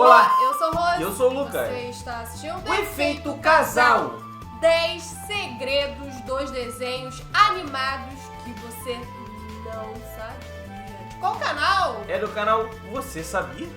Olá, eu sou Rose. eu sou o Lucas. Você está assistindo O Efeito Casal. 10 segredos dos desenhos animados que você não sabia. Qual canal? É do canal Você Sabia?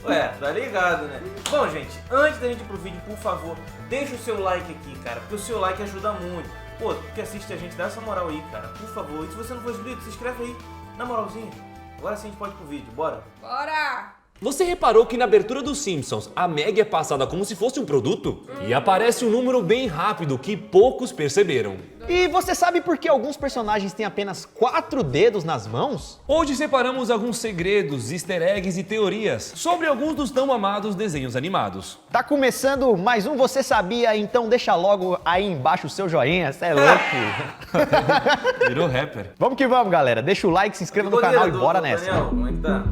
Ué, tá ligado, né? Bom, gente, antes da gente ir pro vídeo, por favor, deixa o seu like aqui, cara, porque o seu like ajuda muito. Pô, tu que assiste a gente, dá essa moral aí, cara, por favor. E se você não for inscrito, se inscreve aí, na moralzinha. Agora sim a gente pode ir pro vídeo, bora? Bora! Você reparou que na abertura dos Simpsons, a Maggie é passada como se fosse um produto? E aparece um número bem rápido que poucos perceberam. E você sabe por que alguns personagens têm apenas 4 dedos nas mãos? Hoje separamos alguns segredos, easter eggs e teorias sobre alguns dos tão amados desenhos animados. Tá começando mais um Você Sabia? Então deixa logo aí embaixo o seu joinha, cê é louco. Virou rapper. Vamos que vamos, galera. Deixa o like, se inscreva no canal e bora nessa. Daniel, como é que tá?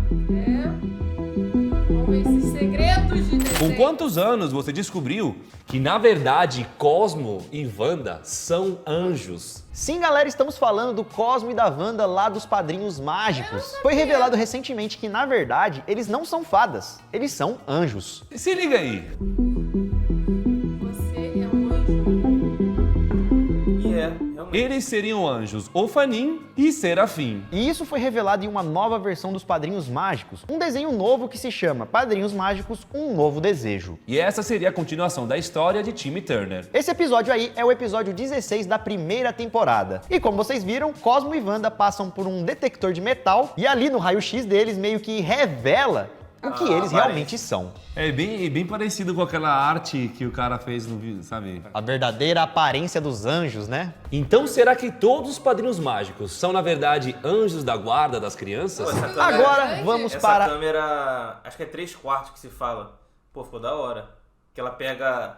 Vamos ver esses segredos de desenho. Com quantos anos você descobriu que, na verdade, Cosmo e Wanda são anjos? Sim, galera, estamos falando do Cosmo e da Wanda lá dos Padrinhos Mágicos. Foi revelado recentemente que, na verdade, eles não são fadas, eles são anjos. Se liga aí. Você é um anjo. E realmente. Eles seriam anjos Ofanim e Serafim. E isso foi revelado em uma nova versão dos Padrinhos Mágicos, um desenho novo que se chama Padrinhos Mágicos, um Novo Desejo. E essa seria a continuação da história de Timmy Turner. Esse episódio aí é o episódio 16 da primeira temporada. E como vocês viram, Cosmo e Wanda passam por um detector de metal e ali no raio-x deles meio que revela o que eles realmente são. É bem parecido com aquela arte que o cara fez no vídeo, sabe? A verdadeira aparência dos anjos, né? Então será que todos os padrinhos mágicos são, na verdade, anjos da guarda das crianças? Pô, essa câmera- Agora vamos Essa para... câmera, acho que é 3/4 que se fala. Pô, ficou da hora. Que ela pega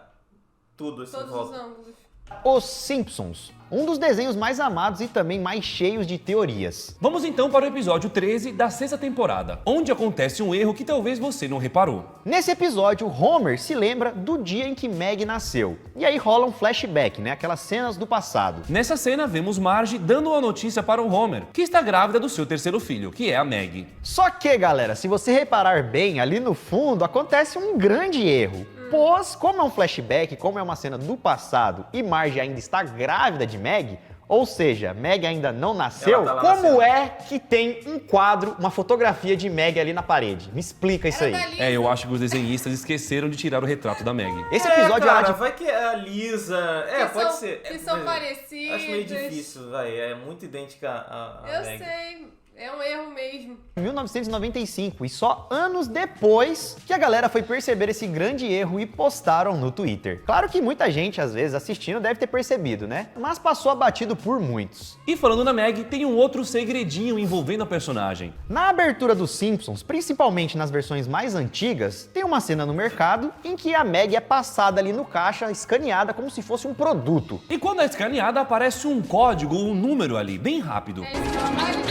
tudo assim em Todos os volta. ângulos. Os Simpsons, um dos desenhos mais amados e também mais cheios de teorias. Vamos então para o episódio 13 da sexta temporada, onde acontece um erro que talvez você não reparou. Nesse episódio, Homer se lembra do dia em que Maggie nasceu. E aí rola um flashback, né? Aquelas cenas do passado. Nessa cena, vemos Marge dando uma notícia para o Homer, que está grávida do seu terceiro filho, que é a Maggie. Só que, galera, se você reparar bem, ali no fundo acontece um grande erro. Pois, como é um flashback, como é uma cena do passado e Marge ainda está grávida de Maggie, ou seja, Maggie ainda não nasceu, Ela tá lá como nascendo. é que tem um quadro, uma fotografia de Maggie ali na parede? Me explica isso aí. Era dali. Eu acho que os desenhistas esqueceram de tirar o retrato da Maggie. Esse episódio cara, é lá de... vai que é a Lisa. É, Que pode são- ser. que são mas parecidas. Acho meio difícil, vai. É muito idêntica a Eu Maggie. sei, é um erro mesmo. 1995 e só anos depois que a galera foi perceber esse grande erro e postaram no Twitter. Claro que muita gente, às vezes, assistindo deve ter percebido, né? Mas passou abatido por muitos. E falando na Maggie, tem um outro segredinho envolvendo a personagem. Na abertura dos Simpsons, principalmente nas versões mais antigas, tem uma cena no mercado em que a Maggie é passada ali no caixa, escaneada como se fosse um produto. E quando é escaneada, aparece um código ou um número ali, bem rápido. É esse trabalho.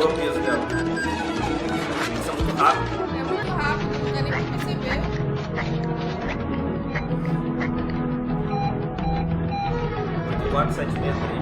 Olha o peso dela. Isso é muito rápido. É muito rápido, não dá nem pra perceber. 4,763.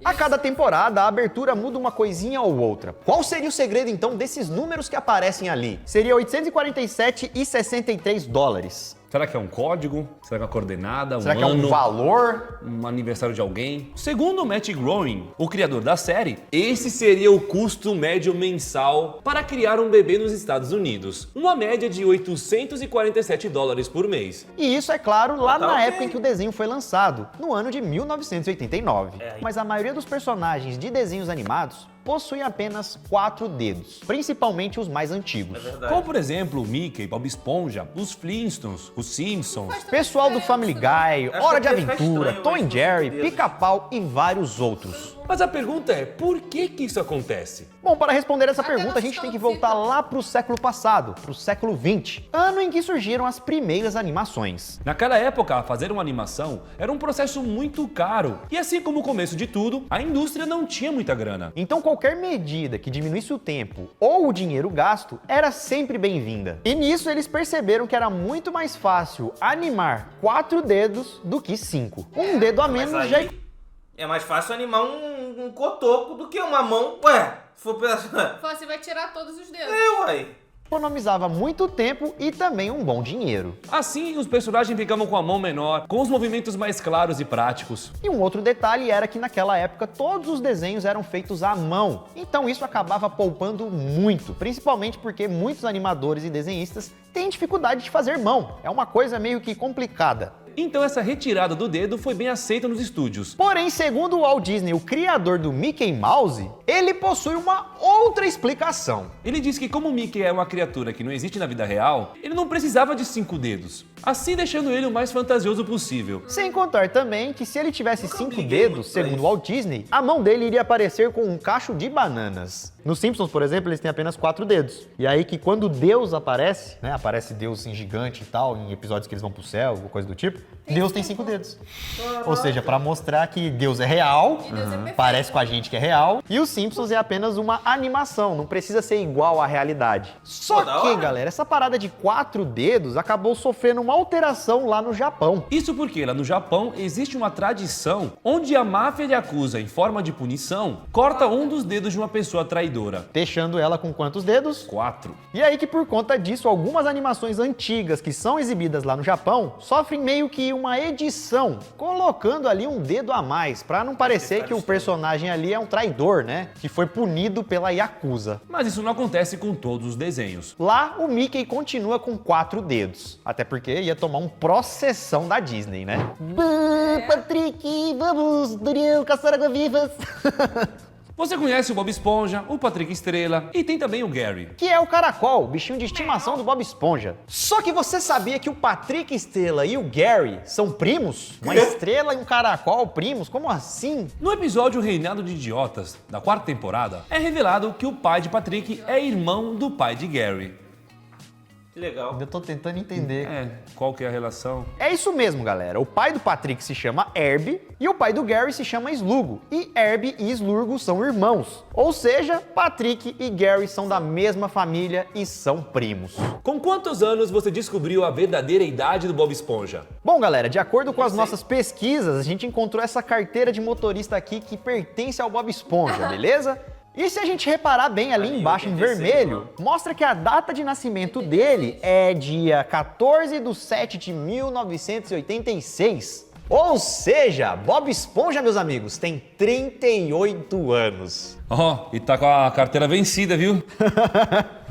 A cada temporada, a abertura muda uma coisinha ou outra. Qual seria o segredo, então, desses números que aparecem ali? Seria 847,63 dólares. Será que é um código? Será que é uma coordenada? Será que é um valor? Um aniversário de alguém? Segundo o Matt Groening, o criador da série, esse seria o custo médio mensal para criar um bebê nos Estados Unidos. Uma média de 847 dólares por mês. E isso, é claro, lá Tá na ok. época em que o desenho foi lançado, no ano de 1989. Mas a maioria dos personagens de desenhos animados possuem apenas 4 dedos, principalmente os mais antigos. É verdade. Como, por exemplo, o Mickey, Bob Esponja, os Flintstones, os Simpsons. Pessoal do Family Guy, Acho Hora que de ia ficar Aventura, estranho, Tom mas e com Jerry, dedos. Pica-Pau e vários outros. Mas a pergunta é, por que isso acontece? Bom, para responder essa Até pergunta, a no gente tem que Stone voltar Simpson. lá para o século passado, para o século 20, ano em que surgiram as primeiras animações. Naquela época, fazer uma animação era um processo muito caro. E assim como o começo de tudo, a indústria não tinha muita grana. Então qualquer medida que diminuísse o tempo ou o dinheiro gasto era sempre bem-vinda. E nisso eles perceberam que era muito mais fácil animar 4 dedos do que 5. Um dedo a Mas menos aí já... é mais fácil animar um cotoco do que uma mão. Ué, se for pensar. Você vai tirar todos os dedos. É, uai. economizava muito tempo e também um bom dinheiro. Assim, os personagens ficavam com a mão menor, com os movimentos mais claros e práticos. E um outro detalhe era que naquela época todos os desenhos eram feitos à mão, então isso acabava poupando muito, principalmente porque muitos animadores e desenhistas têm dificuldade de fazer mão, é uma coisa meio que complicada. Então essa retirada do dedo foi bem aceita nos estúdios. Porém, segundo o Walt Disney, o criador do Mickey Mouse, ele possui uma outra explicação. Ele diz que como o Mickey é uma criatura que não existe na vida real, ele não precisava de 5 dedos, assim deixando ele o mais fantasioso possível. Sem contar também que se ele tivesse Nunca 5 liguei dedos, muito pra segundo isso. Walt Disney, a mão dele iria aparecer com um cacho de bananas. Nos Simpsons, por exemplo, eles têm apenas 4 dedos. E aí que quando Deus aparece, né, aparece Deus em gigante e tal, em episódios que eles vão pro céu, ou coisa do tipo, Deus tem 5 dedos. Ou seja, pra mostrar que Deus é real, E Deus é perfeito. parece com a gente que é real, e os Simpsons é apenas uma animação, não precisa ser igual à realidade. Só Pô, da que, hora. galera, essa parada de 4 dedos acabou sofrendo uma alteração lá no Japão. Isso porque lá no Japão existe uma tradição onde a máfia Yakuza, em forma de punição, corta um dos dedos de uma pessoa traidora. Deixando ela com quantos dedos? 4. E aí que por conta disso, algumas animações antigas que são exibidas lá no Japão sofrem meio que uma edição, colocando ali um dedo a mais, pra não parecer que o personagem ali é um traidor, né? Que foi punido pela Yakuza. Mas isso não acontece com todos os desenhos. Lá, o Mickey continua com 4 dedos. Até porque ia tomar um processão da Disney, né? Patrick, vamos, Dorian, caçar água-vivas. Você conhece o Bob Esponja, o Patrick Estrela e tem também o Gary. Que é o caracol, o bichinho de estimação do Bob Esponja. Só que você sabia que o Patrick Estrela e o Gary são primos? Uma estrela e um caracol primos? Como assim? No episódio Reinado de Idiotas, da 4ª temporada, é revelado que o pai de Patrick é irmão do pai de Gary. Que legal. Eu tô tentando entender. Qual que é a relação? É isso mesmo, galera. O pai do Patrick se chama Herb e o pai do Gary se chama Slurgo. E Herb e Slurgo são irmãos. Ou seja, Patrick e Gary são da mesma família e são primos. Com quantos anos você descobriu a verdadeira idade do Bob Esponja? Bom, galera, de acordo com as nossas pesquisas, a gente encontrou essa carteira de motorista aqui que pertence ao Bob Esponja, beleza? E se a gente reparar bem ali embaixo em 86, vermelho, mostra que a data de nascimento dele é dia 14/7/1986. Ou seja, Bob Esponja, meus amigos, tem 38 anos. Ó, e tá com a carteira vencida, viu?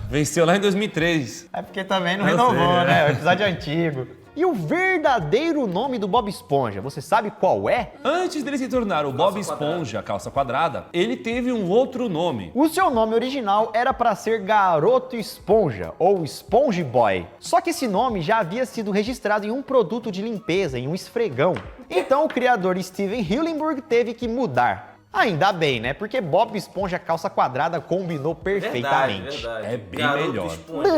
Venceu lá em 2003. É porque também não Eu renovou, sei, né? O episódio é antigo. E o verdadeiro nome do Bob Esponja, você sabe qual é? Antes dele se tornar o Bob Esponja, calça quadrada, ele teve um outro nome. O seu nome original era para ser Garoto Esponja, ou Sponge Boy. Só que esse nome já havia sido registrado em um produto de limpeza, em um esfregão. Então o criador Steven Hillenburg teve que mudar. Ainda bem, né? Porque Bob Esponja calça quadrada combinou perfeitamente. Verdade. É bem Garoto melhor. Esponja.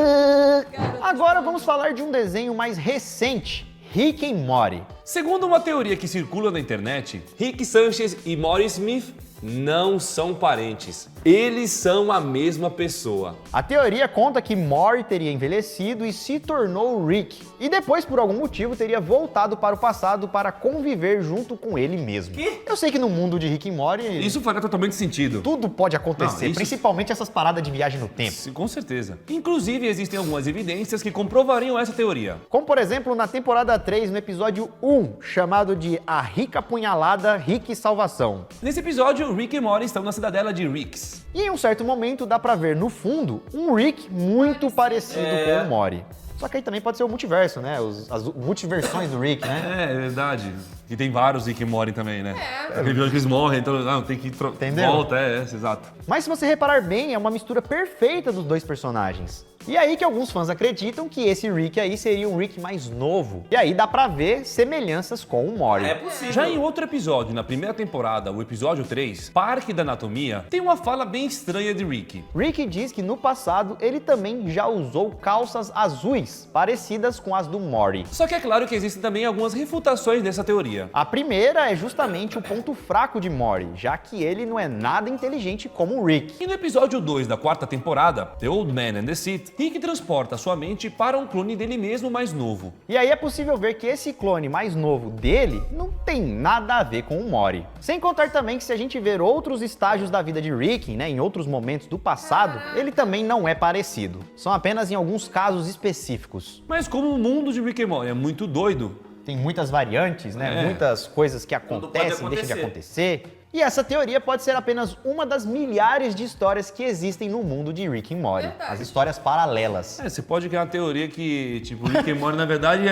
Agora vamos falar de um desenho mais recente, Rick and Morty. Segundo uma teoria que circula na internet, Rick Sanchez e Morty Smith não são parentes. Eles são a mesma pessoa. A teoria conta que Morty teria envelhecido e se tornou o Rick, e depois, por algum motivo, teria voltado para o passado para conviver junto com ele mesmo. Quê? Eu sei que no mundo de Rick and Morty, Isso faria totalmente sentido. tudo pode acontecer, Não, isso- principalmente essas paradas de viagem no tempo. Sim, com certeza. Inclusive, existem algumas evidências que comprovariam essa teoria. Como, por exemplo, na temporada 3, no episódio 1, chamado de A Rica Apunhalada, Rick Salvação. Nesse episódio, Rick e Morty estão na cidadela de Ricks. E em um certo momento dá pra ver no fundo um Rick muito parecido com o Morty. Só que aí também pode ser o multiverso, né? As multiversões do Rick, né? É verdade. E tem vários Rick e Morty também, né? Tem episódio que eles morrem, então não, tem que Entendeu? volta, exato. Mas se você reparar bem, é uma mistura perfeita dos dois personagens. E aí que alguns fãs acreditam que esse Rick aí seria um Rick mais novo. E aí dá pra ver semelhanças com o Morty. É possível. Já em outro episódio, na primeira temporada, o episódio 3, Parque da Anatomia, tem uma fala bem estranha de Rick. Rick diz que no passado ele também já usou calças azuis, parecidas com as do Morty. Só que é claro que existem também algumas refutações dessa teoria. A primeira é justamente o ponto fraco de Morty, já que ele não é nada inteligente como o Rick. E no episódio 2 da 4ª temporada, The Old Man and the Sith, Rick transporta sua mente para um clone dele mesmo mais novo. E aí é possível ver que esse clone mais novo dele não tem nada a ver com o Mori. Sem contar também que se a gente ver outros estágios da vida de Rick, né, em outros momentos do passado, ele também não é parecido. São apenas em alguns casos específicos. Mas como o mundo de Rick and Morty é muito doido, Tem muitas variantes, né? Muitas coisas que Tudo pode acontecem, deixam de acontecer. acontecer. E essa teoria pode ser apenas uma das milhares de histórias que existem no mundo de Rick and Morty. Verdade. As histórias paralelas. você pode criar uma teoria que, tipo, Rick and Morty na verdade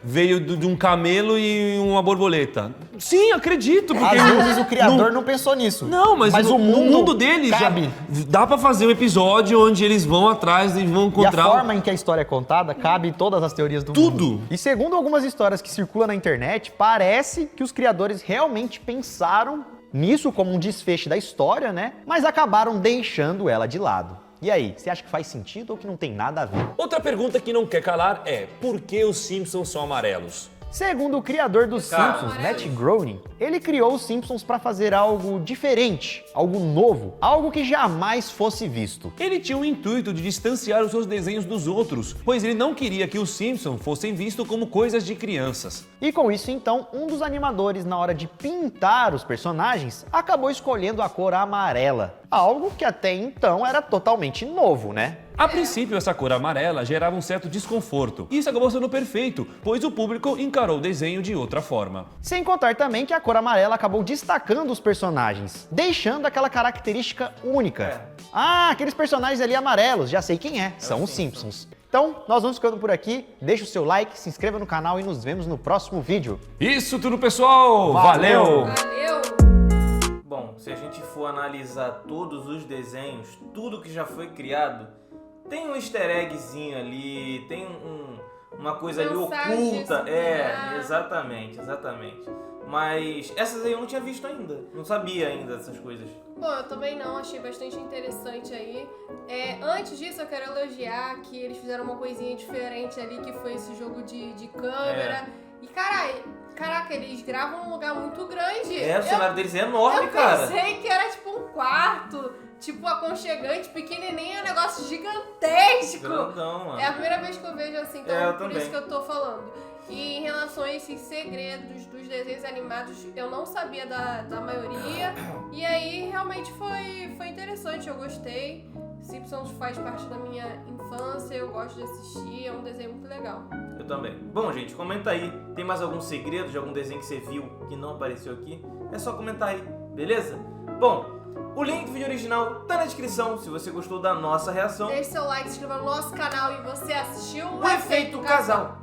veio de um camelo e uma borboleta. Sim, acredito, porque... Às vezes o criador não pensou nisso. Não, mas no mundo deles cabe. já dá pra fazer um episódio onde eles vão atrás e vão E a encontrar... forma em que a história é contada cabe todas as teorias do Tudo. mundo. E segundo algumas histórias que circulam na internet, parece que os criadores realmente pensaram nisso como um desfecho da história, né? Mas acabaram deixando ela de lado. E aí, você acha que faz sentido ou que não tem nada a ver? Outra pergunta que não quer calar é: por que os Simpsons são amarelos? Segundo o criador dos Cara, Simpsons, Matt Groening, ele criou os Simpsons para fazer algo diferente, algo novo, algo que jamais fosse visto. Ele tinha o intuito de distanciar os seus desenhos dos outros, pois ele não queria que os Simpsons fossem vistos como coisas de crianças. E com isso, então, um dos animadores, na hora de pintar os personagens, acabou escolhendo a cor amarela. Algo que até então era totalmente novo, né? A princípio, essa cor amarela gerava um certo desconforto. Isso acabou sendo perfeito, pois o público encarou o desenho de outra forma. Sem contar também que a cor amarela acabou destacando os personagens, deixando aquela característica única. Ah, aqueles personagens ali amarelos, já sei quem é, são os Simpsons. Então, nós vamos ficando por aqui, deixa o seu like, se inscreva no canal e nos vemos no próximo vídeo. Isso tudo, pessoal! Valeu! Valeu! Bom, se a gente for analisar todos os desenhos, tudo que já foi criado, tem um easter eggzinho ali, tem uma coisa ali Mensagem oculta. subliminar. Exatamente. Mas essas aí eu não tinha visto ainda, não sabia ainda dessas coisas. Bom, eu também não, achei bastante interessante aí. Antes disso, eu quero elogiar que eles fizeram uma coisinha diferente ali, que foi esse jogo de câmera. E caraca, eles gravam num lugar muito grande. O cenário deles é enorme, eu cara. pensei que era tipo um quarto, tipo aconchegante, pequenininho, é um negócio gigantesco. Grandão, mano. É a primeira vez que eu vejo assim, então Eu por também. isso que eu tô falando. E em relação a esses segredos dos desenhos animados, eu não sabia da maioria. E aí realmente foi interessante, eu gostei. Simpsons faz parte da minha infância, eu gosto de assistir, é um desenho muito legal. Eu também. Bom, gente, comenta aí. Tem mais algum segredo de algum desenho que você viu que não apareceu aqui? É só comentar aí, beleza? Bom, o link do vídeo original tá na descrição se você gostou da nossa reação. Deixe seu like, se inscreva no nosso canal e você assistiu O Efeito Casal.